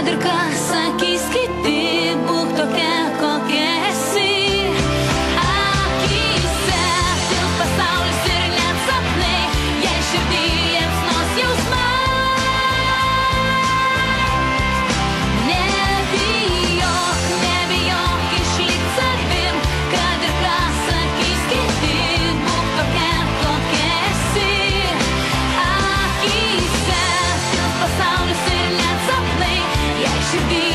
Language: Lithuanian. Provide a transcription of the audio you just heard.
kad ir ką sakys kiti, būk tokia, kokia esi. Akyse tilps pasaulis ir net sapnai, jei širdį liepsnos jausmai. Nebijok, nebijok išlikt savim, kad ir ką sakys kiti, būk tokia, kokia esi. Akyse tilps pasaulis ir net sapnai, jei širdį